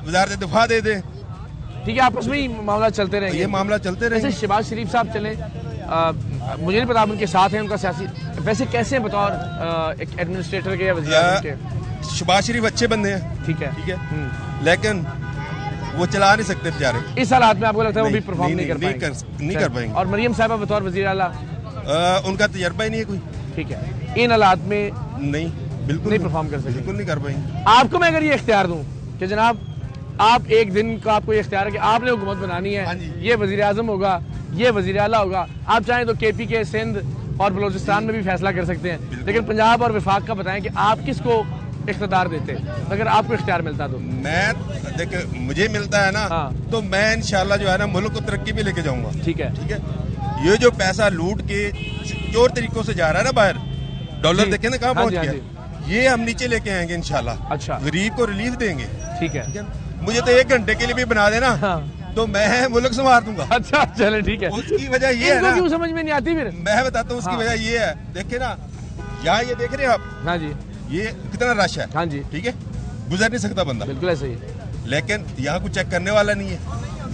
वजारत दिफा दे दे, ठीक है, आपस में ही मामला चलते रहेंगे। ये मामला चलते रहेंगे। शहबाज शरीफ साहब चले, मुझे नहीं पता आप उनके साथ हैं, उनका सियासी वैसे कैसे हैं बतौर एक एडमिनिस्ट्रेटर के या वज़ीर आज़म के? शहबाज शरीफ अच्छे बंदे हैं, ठीक है, ठीक है, लेकिन वो चला नहीं सकते बेचारे इस हालात में। आपको लगता है वो भी परफॉर्म नहीं कर पाएंगे? और मरियम साहिबा बतौर वज़ीर आला, उनका तजर्बा ही नहीं है कोई, ठीक है, इन हालात में नहीं, बिल्कुल नहीं परफॉर्म कर सकते, बिल्कुल नहीं कर पाएंगे। आपको मैं अगर ये इख्तियार दूं कि जनाब आप एक दिन का आपको ये इख्तियार है कि आपने हुकूमत बनानी है, ये वज़ीर आज़म होगा, ये वज़ीर आला होगा, आप चाहें तो KP के सिंध और बलोचिस्तान में भी फैसला कर सकते हैं, लेकिन पंजाब और वफाक का बताएं कि आप किसको इख्तियार देते अगर आपको इख्तियार मिलता? तो मैं देख, मुझे मिलता है ना, तो मैं इंशाल्लाह जो है ना मुल्क को तरक्की पे लेके जाऊंगा, ठीक है, ठीक है। ये जो पैसा लूट के चोर तरीकों से जा रहा है ना बाहर, डॉलर देखे ना कहाँ पहुंच गया, ये हम नीचे लेके आएंगे इंशाल्लाह। अच्छा, गरीब को रिलीफ देंगे, ठीक है। मुझे तो 1 घंटे के लिए भी बना देना, तो मैं मुल्क संभाल दूंगा। अच्छा, चले, ठीक है। उसकी वजह ये है ना, क्यों समझ में नहीं आती फिर? मैं बताता हूँ उसकी वजह ये है, देखे ना यहाँ ये देख रहे हैं आप? हाँ जी, ये कितना रश है, हाँ जी, ठीक है, गुजर नहीं सकता बंदा, बिल्कुल ऐसे ही। लेकिन यहाँ कुछ चेक करने वाला नहीं है,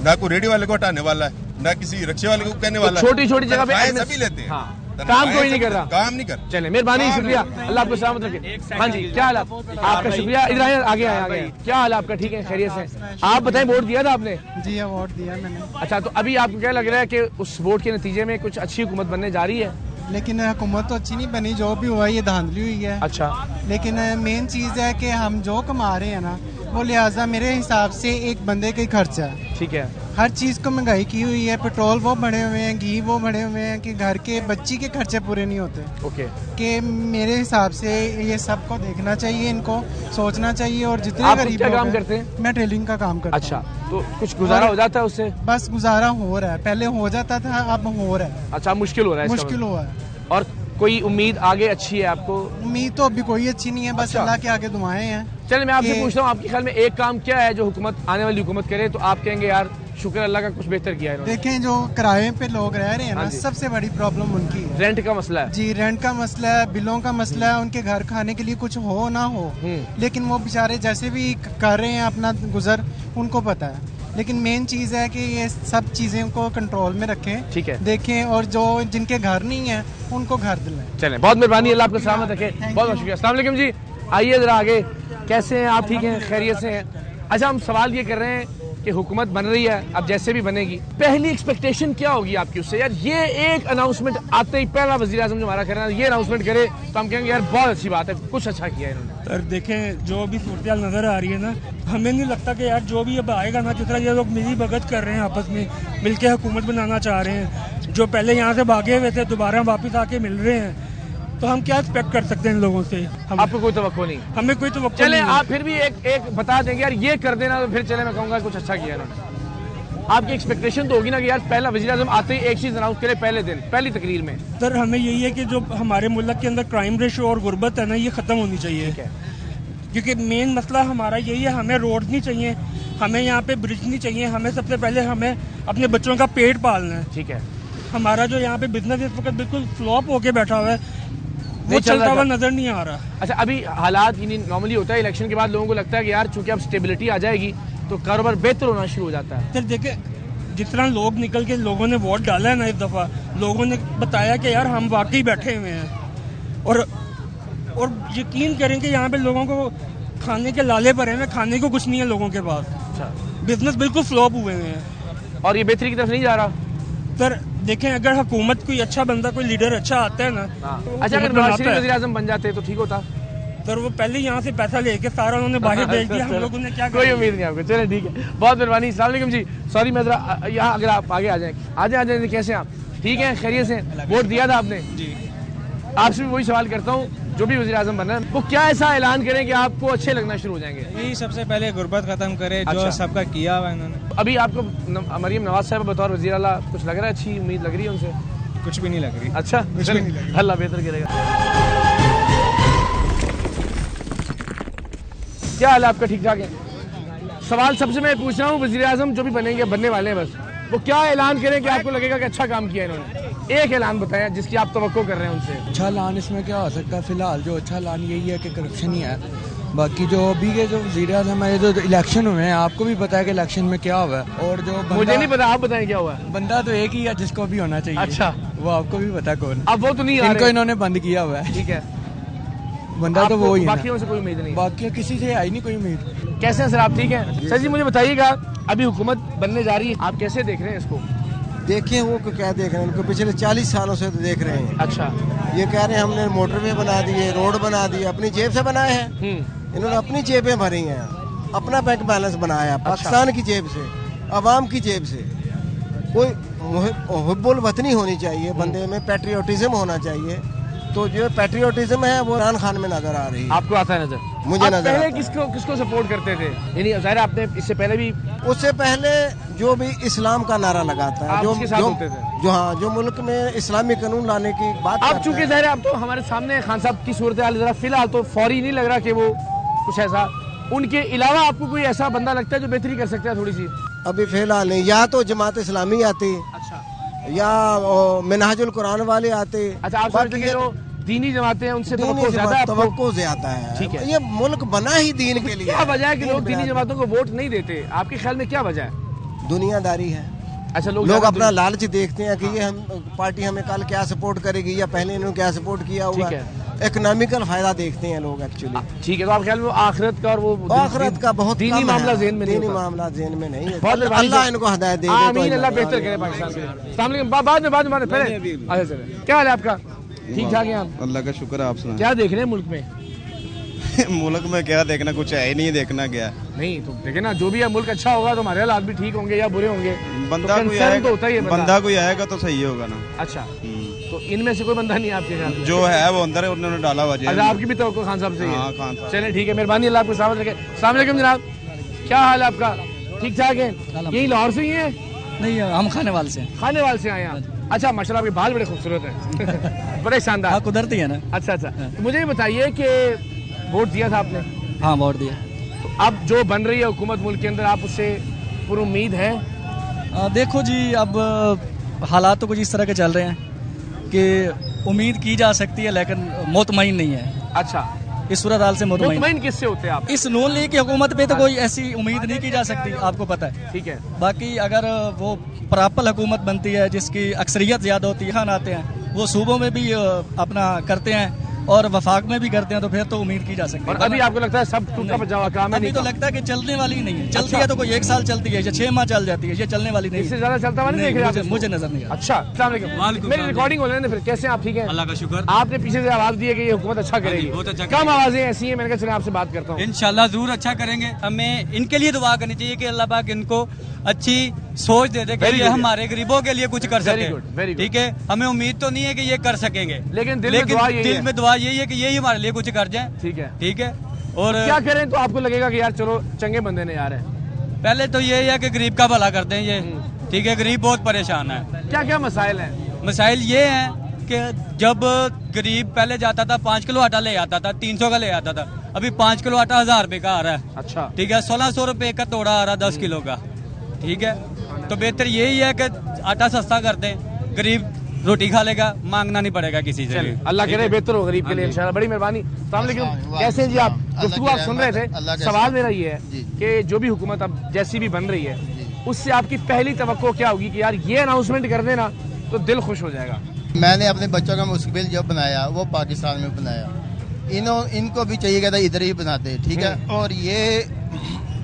ना कोई रेडियो वाले को हटाने वाला है, ना किसी रिक्शे वाले को कहने वाला है। छोटी छोटी जगह पे सभी लेते हैं, काम कोई नहीं कर रहा, काम नहीं कर। चले, मेहरबानी, शुक्रिया, अल्लाह आपको सलामत रखे। हाँ जी, क्या हाल आपका? शुक्रिया, इधर आए, आगे आए, क्या हाल आपका? ठीक है, खैरियत से? आप बताएं, वोट दिया था आपने? जी हाँ, वोट दिया मैंने। अच्छा, तो अभी आपको क्या लग रहा है कि उस वोट के नतीजे में कुछ अच्छी हुकूमत बनने जा रही है? लेकिन हुकूमत तो अच्छी नहीं बनी, जो भी हुआ ये धांधली हुई है। अच्छा, लेकिन मेन चीज़ है कि हम जो कमा रहे हैं ना, वो लिहाजा मेरे हिसाब से एक बंदे का ही खर्चा है, ठीक है। हर चीज़ को महंगाई की हुई है, पेट्रोल वो बढ़े हुए हैं, घी वो बढ़े हुए हैं कि घर के बच्ची के खर्चे पूरे नहीं होते। ओके, कि मेरे हिसाब से ये सबको देखना चाहिए, इनको सोचना चाहिए। और जितने गरीब क्या काम करते हैं? मैं टेलरिंग का काम करता हूँ। अच्छा, तो कुछ गुजारा हो जाता है उससे? बस गुजारा हो रहा है, पहले हो जाता था, अब हो रहा है। अच्छा, मुश्किल हो रहा है? मुश्किल हुआ है। और कोई उम्मीद आगे अच्छी है आपको? उम्मीद तो अभी कोई अच्छी नहीं है, बस अच्छा, अल्लाह के आगे दुआएं हैं। चलिए, मैं आपसे पूछता हूँ, आपके ख्याल में एक काम क्या है जो हुकूमत, आने वाली हुकूमत करे तो आप कहेंगे यार शुक्र अल्लाह का कुछ बेहतर किया है इन्होंने। देखें जो किराए पे लोग रह रहे हैं हाँ ना, जी। सबसे बड़ी प्रॉब्लम उनकी है। रेंट का मसला है जी, रेंट का मसला है, बिलों का मसला है, उनके घर खाने के लिए कुछ हो ना हो, लेकिन वो बेचारे जैसे भी कर रहे हैं अपना गुजर, उनको पता है। लेकिन मेन चीज़ है कि ये सब चीज़ें को कंट्रोल में रखें, ठीक है, देखें, और जो जिनके घर नहीं है उनको घर दिलाएं। चलें, बहुत मेहरबानी, अल्लाह आपको सलामत रखे, बहुत बहुत शुक्रिया। अस्सलाम वालेकुम जी, आइए ज़रा आगे, कैसे हैं आप? ठीक हैं, खैरियत से हैं? अच्छा, हम सवाल ये कर रहे हैं कि हुकूमत बन रही है, अब जैसे भी बनेगी, पहली एक्सपेक्टेशन क्या होगी आपकी उससे? यार ये एक अनाउंसमेंट आते ही पहला वज़ीर आज़म जो हमारा कर रहा है ये अनाउंसमेंट करे तो हम कहेंगे यार बहुत अच्छी बात है, कुछ अच्छा किया है इन्होंने। सर देखें, जो भी सूरत नज़र आ रही है ना, हमें नहीं लगता कि यार जो भी अब आएगा ना, जिस तरह ये लोग मिली भगत कर रहे हैं, आपस में मिलके हुकूमत बनाना चाह रहे हैं, जो पहले यहाँ से भागे हुए थे दोबारा वापस आके मिल रहे हैं, तो हम क्या एक्सपेक्ट कर सकते हैं इन लोगों से? आपको कोई तवक्को नहीं? हमें कोई तवक्को चले नहीं। आप फिर भी एक बता देंगे यार ये कर देना, तो फिर चले मैं कहूँगा कुछ अच्छा किया इन्होंने। आपकी एक्सपेक्टेशन तो होगी ना कि यार पहला वज़ीर आज़म आते ही एक चीज़ अनाउंस करे पहले दिन, पहली तकरीर में। सर हमें यही है कि जो हमारे मुल्क के अंदर क्राइम रेशो और गुर्बत है ना, ये ख़त्म होनी चाहिए, क्योंकि मेन मसला हमारा यही है। हमें रोड नहीं चाहिए, हमें यहाँ पे ब्रिज नहीं चाहिए, हमें सबसे पहले हमें अपने बच्चों का पेट पालना है। ठीक है, हमारा जो यहाँ पे बिजनेस इस वक्त बिल्कुल फ्लॉप होके बैठा हुआ है, वो चलता हुआ नजर नहीं आ रहा। अच्छा, अभी हालात नॉर्मली होता है इलेक्शन के बाद लोगों को लगता है कि यार चूंकि अब स्टेबिलिटी आ जाएगी तो कारोबार बेहतर होना शुरू हो जाता है। सर देखे, जिस तरह लोग निकल के लोगों ने वोट डाला है ना, इस दफ़ा लोगों ने बताया कि यार हम वाकई बैठे हुए हैं, और यकीन करें कि यहाँ पे लोगों को खाने के लाले भरे हैं, खाने को कुछ नहीं है लोगों के पास। अच्छा, बिजनेस बिल्कुल फ्लॉप हुए हैं और ये बेहतरी की तरफ नहीं जा रहा। सर देखें, अगर हुकूमत कोई अच्छा बंदा, कोई लीडर अच्छा आता है ना, अच्छा, अगर नवाज शरीफ वज़ीर आज़म बन जाते तो ठीक होता। सर वो पहले यहाँ से पैसा लेके सारा उन्होंने बाहर भेज दिया, हम लोगों ने क्या कोई उम्मीद नहीं आपको। चलिए ठीक है, बहुत मेहरबानी। अस्सलाम वालेकुम जी, सॉरी मैं जरा यहाँ, अगर आप आगे आ जाएं, कैसे हैं आप? ठीक हैं, खैरियत से? वोट दिया था आपने जी? आपसे भी वही सवाल करता हूँ, जो भी वज़ीर आज़म बना है वो क्या ऐसा ऐलान करें कि आपको अच्छे लगना शुरू हो जाएंगे? यही सबसे पहले गुर्बत खत्म करे, जो अच्छा, सबका किया हुआ इन्होंने। अभी आपको मरीम नवाज साहब बतौर वज़ीर आला कुछ लग रहा है, अच्छी उम्मीद लग रही है उनसे? कुछ भी नहीं लग रही। अच्छा, कुछ भी नहीं लग रही। अल्लाह बेहतर करेगा। क्या हाल है आपका? ठीक ठाक है? सवाल सबसे मैं पूछ रहा हूँ, वज़ीर आज़म जो भी बनेंगे, बनने वाले हैं, बस वो क्या ऐलान करें कि आपको लगेगा कि अच्छा काम किया इन्होंने? एक ऐलान बताएं जिसकी आप तवक्को कर रहे हैं उनसे। अच्छा ऐलान इसमें क्या हो सकता है? फिलहाल जो अच्छा ऐलान यही है कि करप्शन ही है। बाकी जो अभी के जो वज़ीर आज़म है, जो इलेक्शन हुए हैं, आपको भी पता है कि इलेक्शन में क्या हुआ है, और जो मुझे नहीं पता, आप बताएं क्या हुआ है। बंदा तो एक ही है जिसको भी होना चाहिए। अच्छा, वो आपको भी पता कौन? अब वो तो नहीं आ रहे। इनको इन्होंने बंद किया हुआ है। ठीक है, बंदा तो वो ही है। बाकियों से कोई उम्मीद नहीं? बाकी किसी से आई नहीं कोई उम्मीद। कैसे हैं सर आप? ठीक हैं सर जी, मुझे बताइएगा अभी हुकूमत बनने जा रही है, आप कैसे देख रहे हैं इसको? देखिए वो क्या देख रहे हैं, इनको पिछले 40 सालों से तो देख रहे हैं। अच्छा, ये कह रहे हैं हमने मोटरवे बना दिए, रोड बना दिए, अपनी जेब से बनाए हैं। इन्होंने अपनी जेबें भरी हैं, अपना बैंक बैलेंस बनाया पाकिस्तान की जेब से, अवाम की जेब से। कोई हुब्बुल वतनी होनी चाहिए बंदे में, पैट्रियोटिज्म होना चाहिए। तो जो पैट्रियोटिज्म है वो इमरान खान में नजर आ रही है। आपको आता है नजर? मुझे नजर पहले आता है। किसको सपोर्ट करते थे? यानी ज़ाहिर आपने इससे पहले भी? उससे पहले जो भी इस्लाम का नारा लगाता है, जो मुल्क में इस्लामी कानून लाने की बात आप चूंकि ज़ाहिर आप तो हमारे सामने खान साहब की सूरत हाल जरा फिलहाल तो फौरी नहीं लग रहा कि वो कुछ ऐसा, उनके अलावा आपको कोई ऐसा बंदा लगता है जो बेहतरी कर सकता है थोड़ी सी? अभी फिलहाल नहीं, या तो जमात इस्लामी आती, अच्छा, या मिनहाजुल कुरान वाले आते। अच्छा, आप समझते हैं जो दीनी जमातें हैं उनसे तवक्को ज्यादा है? ठीक है, ये मुल्क बना ही दीन के लिए। क्या वजह है कि लोग दीनी जमातों को वोट नहीं देते? आपके ख्याल में क्या वजह है? दुनियादारी है। अच्छा, लोग अपना लालच देखते हैं कि ये हम पार्टी हमें कल क्या सपोर्ट करेगी, या पहले इन्होंने क्या सपोर्ट किया हुआ है, इकोनॉमिकल फायदा देखते हैं लोग एक्चुअली। ठीक है, तो आप ख्याल में आखिरत का और वो आखिरत का बहुत दीनी मामला ज़हन में नहीं, दीनी मामला ज़हन में नहीं है। बहुत अल्लाह इनको हिदायत दे। आमीन, अल्लाह बेहतर करे पाकिस्तान के लिए। अस्सलाम वालेकुम, बाद में पहले क्या हाल है आपका? ठीक ठाक है आप? अल्लाह का शुक्र है, आप सुनाएं। क्या देख रहे हैं मुल्क में? मुल्क में क्या देखना, कुछ है ही नहीं देखना क्या नहीं, तो देखे ना, जो भी है मुल्क अच्छा होगा तो हमारे हालात भी ठीक होंगे या बुरे होंगे। बंदा तो कोई आएगा, तो होता ही है, बंदा कोई आएगा तो सही होगा ना। अच्छा, तो इनमें से कोई बंदा नहीं है आपके ख्याल में? जो है वो अंदर है, उन्होंने डाला हुआ है। अच्छा, आपकी भी तो खान साहब से? हाँ, खान साहब। चलिए ठीक है, मेहरबानी, अल्लाह आपको सलामत रखे। अस्सलाम वालेकुम जनाब, क्या हाल है आपका? ठीक ठाक है? यही लाहौर से ही है? नहीं, हम खानेवाल से। खानेवाल से आए हैं? अच्छा, माशाल्लाह आपके बाल बड़े खूबसूरत हैं। बड़े शानदार। हाँ, कुदरती है ना। अच्छा अच्छा, तो मुझे ये बताइए कि वोट दिया था आपने? हाँ, वोट दिया। तो अब जो बन रही है हुकूमत मुल्क के अंदर, आप उससे पूरी उम्मीद है? دیکھو جی اب حالات تو کچھ اس طرح کے چل رہے ہیں کہ امید کی جا سکتی ہے لیکن مطمئن نہیں ہے. اچھا, اس صورتحال سے مطمئن کس سے ہوتے ہیں آپ؟ اس نون لیگ کی حکومت پہ تو کوئی ایسی امید نہیں کی جا سکتی, آپ کو پتہ ہے. ٹھیک ہے. باقی اگر وہ پراپل حکومت بنتی ہے جس کی اکثریت زیادہ ہوتی ہے, خان آتے ہیں وہ صوبوں میں بھی اپنا کرتے ہیں اور وفاق میں بھی کرتے ہیں, تو پھر تو امید کی جا سکتی ہے. اور ابھی آپ کو لگتا ہے سب ٹوٹا بچا ہوا کام ہے؟ ابھی تو لگتا ہے کہ چلنے والی نہیں ہے. چلتی ہے تو کوئی 1 سال چلتی ہے یا 6 ماہ چل جاتی ہے, یہ چلنے والی نہیں ہے. اس سے زیادہ چلتا ہوا نہیں دیکھ رہے مجھے نظر نہیں آتا. اچھا, السلام علیکم. میری ریکارڈنگ ہو رہی ہے پھر. کیسے آپ؟ ٹھیک ہے, اللہ کا شکر. آپ نے پیچھے سے آواز دی ہے کہ یہ حکومت اچھا کرے گی, کم آوازیں ایسی ہیں, میں نے کہا چلیں آپ سے بات کرتا ہوں. انشاءاللہ ضرور اچھا کریں گے. ہمیں ان کے لیے دعا کرنی چاہیے کہ اللہ پاک ان کو اچھی سوچ دے دے کہ یہ ہمارے غریبوں کے لیے کچھ کر سکے. ٹھیک ہے, ہمیں امید تو نہیں ہے کہ یہ کر سکیں گے, لیکن دل میں دعا یہی ہے کہ یہی ہمارے لیے کچھ کر جائیں. ٹھیک ہے, ٹھیک ہے. اور کیا کریں تو آپ کو لگے گا کہ یار چلو چنگے بندے نے یار ہے. پہلے تو یہی ہے کہ غریب کا بھلا کرتے ہیں یہ. ٹھیک ہے, غریب بہت پریشان ہے. کیا کیا مسائل ہیں؟ مسائل یہ ہیں کہ جب غریب پہلے جاتا تھا 5 کلو آٹا لے آتا تھا, 300 کا لے آتا تھا. ابھی 5 کلو آٹا 1000 روپے کا آ رہا ہے. اچھا, ٹھیک ہے. 1600 روپے کا توڑا آ رہا 10 کلو کا. ٹھیک ہے, تو بہتر یہی ہے کہ آٹا سستا کر دیں, غریب روٹی کھا لے گا, مانگنا نہیں پڑے گا کسی سے. اللہ کرے بہتر ہو غریب کے لیے انشاءاللہ. بڑی مہربانی. السلام علیکم. کیسے ہیں جی آپ؟ گفتگو آپ سن رہے تھے. سوال میرا یہ ہے کہ جو بھی حکومت اب جیسی بھی بن رہی ہے اس سے آپ کی پہلی توقع کیا ہوگی کہ یار یہ اناؤنسمنٹ کر دینا تو دل خوش ہو جائے گا؟ میں نے اپنے بچوں کا مستقبل جو بنایا وہ پاکستان میں بنایا, ان کو بھی چاہیے کہ ادھر ہی بناتے. ٹھیک ہے, اور یہ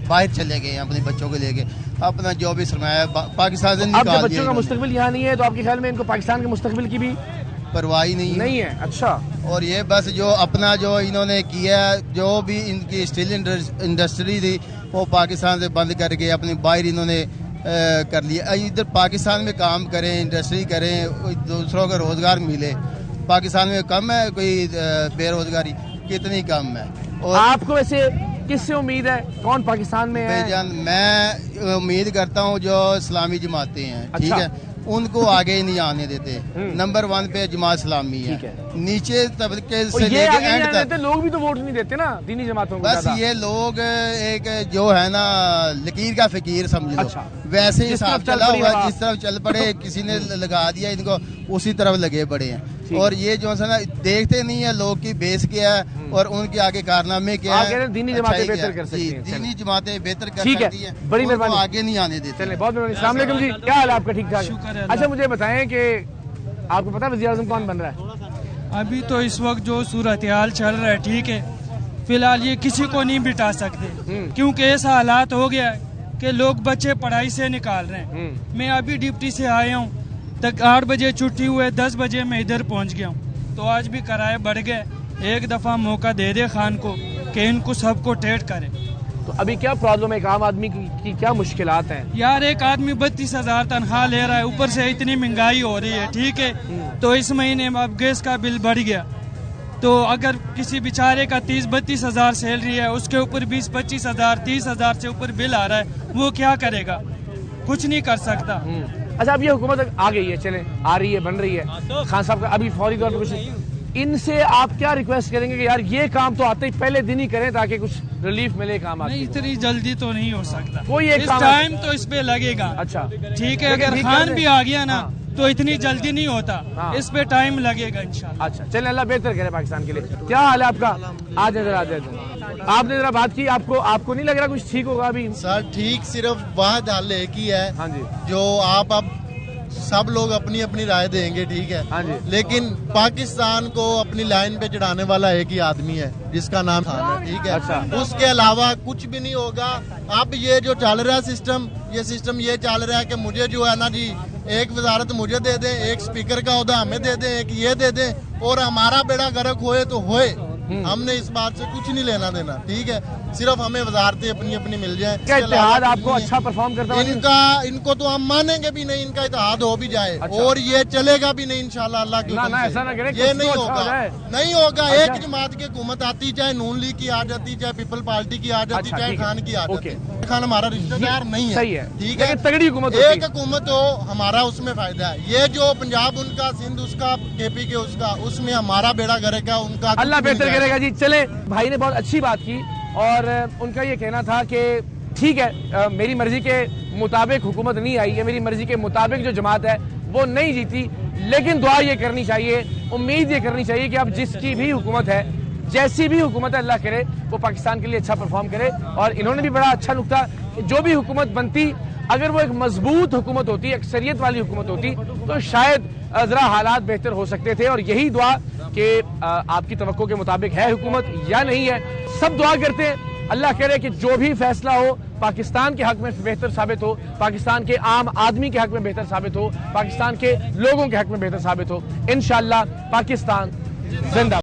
باہر چلے گئے اپنے بچوں کو لے کے, اپنا جو بھی سرمایہ پاکستان سے نکال دیا. اب بچوں کا مستقبل یہاں نہیں ہے تو آپ کے خیال میں ان کو پاکستان کے مستقبل کی بھی پرواہ نہیں ہے؟ اچھا, اور یہ بس جو اپنا جو انہوں نے کیا, جو بھی ان کی اسٹیل انڈسٹری تھی وہ پاکستان سے بند کر کے اپنے باہر انہوں نے کر لیا. ادھر پاکستان میں کام کریں, انڈسٹری کریں, دوسروں کو روزگار ملے. پاکستان میں کم ہے کوئی بے روزگاری, کتنی کم ہے. اور آپ کو ویسے کس سے امید ہے, کون پاکستان میں ہے؟ میں امید کرتا ہوں جو اسلامی جماعتیں ہیں. ٹھیک ہے, ان کو آگے نہیں آنے دیتے. نمبر 1 پہ جماعت اسلامی ہے, نیچے طبقے سے لے کے اینڈ تک. لوگ بھی تو ووٹ نہیں دیتے نا دینی جماعتوں کو. بس یہ لوگ ایک جو ہے نا لکیر کا فقیر سمجھ لو, ویسے ہی حساب چلا ہوا, جس طرف چل پڑے کسی نے لگا دیا ان کو, اسی طرف لگے پڑے ہیں. اور یہ جو ہے نا دیکھتے نہیں ہے لوگ کی بیس کیا ہے اور ان کے آگے کارنامے کیا ہے. دینی جماعتیں بہتر کر سکتی ہیں, دینی جماعتیں بہتر کر سکتی ہیں, بڑی مہربانی, آگے نہیں آنے دیتے. چلیں, بہت مہربانی. السلام علیکم جی, کیا حال ہے آپ کا؟ ٹھیک ٹھاک. اچھا مجھے بتائیں کہ آپ کو پتا وزیر اعظم کون بن رہا ہے؟ ابھی تو اس وقت جو صورتحال چل رہا ہے, ٹھیک ہے, فی الحال یہ کسی کو نہیں بٹا سکتے کیونکہ ایسا حالات ہو گیا ہے کہ لوگ بچے پڑھائی سے نکال رہے ہیں. میں ابھی ڈپٹی سے آیا ہوں, تک 8 بجے چھٹی ہوئے, 10 بجے میں ادھر پہنچ گیا ہوں. تو آج بھی کرائے بڑھ گئے. ایک دفعہ موقع دے دے خان کو کہ ان کو سب کو ٹیٹ کرے. تو ابھی کیا پرابلم ہے, ایک عام آدمی کی کیا مشکلات ہیں یار؟ ایک آدمی 32,000 تنخواہ لے رہا ہے, اوپر سے اتنی مہنگائی ہو رہی ہے. ٹھیک ہے, تو اس مہینے میں اب گیس کا بل بڑھ گیا, تو اگر کسی بیچارے کا 30-32 ہزار سیلری ہے, اس کے اوپر 20-25 ہزار 30 ہزار سے اوپر بل آ رہا ہے, وہ کیا کرے گا؟ کچھ نہیں کر سکتا. اچھا, اب یہ حکومت آ گئی ہے, چلیں آ رہی ہے, بن رہی ہے, خان صاحب کا ابھی فوری طور پر کچھ, ان سے آپ کیا ریکویسٹ کریں گے کہ یار یہ کام تو آتے ہی پہلے دن ہی کریں تاکہ کچھ ریلیف ملے کام آتے؟ نہیں, اتنی جلدی تو نہیں ہو سکتا, کوئی ایک ٹائم تو اس پہ لگے گا. اچھا ٹھیک ہے, اگر خان بھی آ گیا نا تو اتنی جلدی نہیں ہوتا, اس پہ ٹائم لگے گا انشاءاللہ. اچھا چلیں, اللہ بہتر کرے پاکستان کے لیے. کیا حال ہے آپ کا؟ آج نظر آ جائے. آپ نے ذرا بات کی, آپ کو نہیں لگ رہا کچھ ٹھیک ہوگا ابھی؟ سر ٹھیک صرف واحد حل ایک ہی ہے. ہاں جی, جو آپ اب سب لوگ اپنی اپنی رائے دیں گے. ٹھیک ہے, لیکن پاکستان کو اپنی لائن پہ چڑھانے والا ایک ہی آدمی ہے جس کا نام خان ہے. ٹھیک ہے, اس کے علاوہ کچھ بھی نہیں ہوگا. اب یہ جو چل رہا ہے سسٹم یہ چل رہا ہے کہ مجھے جو ہے نا جی ایک وزارت مجھے دے دیں, ایک سپیکر کا عہدہ ہمیں دے دیں, ایک یہ دے دیں, اور ہمارا بیڑا غرق ہوئے تو ہوئے. ہم نے اس بات سے کچھ نہیں لینا دینا. ٹھیک ہے, صرف ہمیں وزارتیں اپنی اپنی مل جائیں. کیا اتحاد آپ کو اچھا پرفارم کرتا ہے؟ ان کو تو ہم مانیں گے بھی نہیں, ان کا اتحاد ہو بھی جائے, اور یہ چلے گا بھی نہیں انشاءاللہ. اللہ کی یہ نہیں ہوگا. ایک جماعت کی حکومت آتی, چاہے نون لیگ کی آ جاتی, چاہے پیپل پارٹی کی آ جاتی, چاہے خان کی آ جاتی. خان ہمارا رشتہ دار نہیں ہے. ٹھیک ہے, تگڑی حکومت, ایک حکومت ہو, ہمارا اس میں فائدہ ہے. یہ جو پنجاب ان کا, سندھ اس کا, کے پی کے اس کا, اس میں ہمارا بیڑا غرق ہے, ان کا اللہ بہتر کرے گا. جی چلیں, بھائی نے بہت اچھی بات کی, اور ان کا یہ کہنا تھا کہ ٹھیک ہے میری مرضی کے मुताबिक हुकूमत नहीं आई है, मेरी मर्जी के मुताबिक जो जमात है वो नहीं जीती, लेकिन दुआ ये करनी चाहिए, उम्मीद ये करनी चाहिए कि अब जिसकी भी हुकूमत है, जैसी भी हुकूमत है, अल्लाह करे वो पाकिस्तान के लिए अच्छा परफॉर्म करे। और इन्होंने भी बड़ा अच्छा नुक्ता, जो भी हुकूमत बनती अगर वो एक मजबूत हुकूमत होती, अक्सरियत वाली हुकूमत होती, तो शायद जरा हालात बेहतर हो सकते थे। और यही दुआ कि आपकी तवक्को के मुताबिक है हुकूमत या नहीं है, सब दुआ करते हैं अल्लाह करे कि जो भी फैसला हो पाकिस्तान के हक में बेहतर साबित हो, पाकिस्तान के आम आदमी के हक में बेहतर साबित हो, पाकिस्तान के लोगों के हक में बेहतर साबित हो। इंशाअल्लाह पाकिस्तान जिंदा।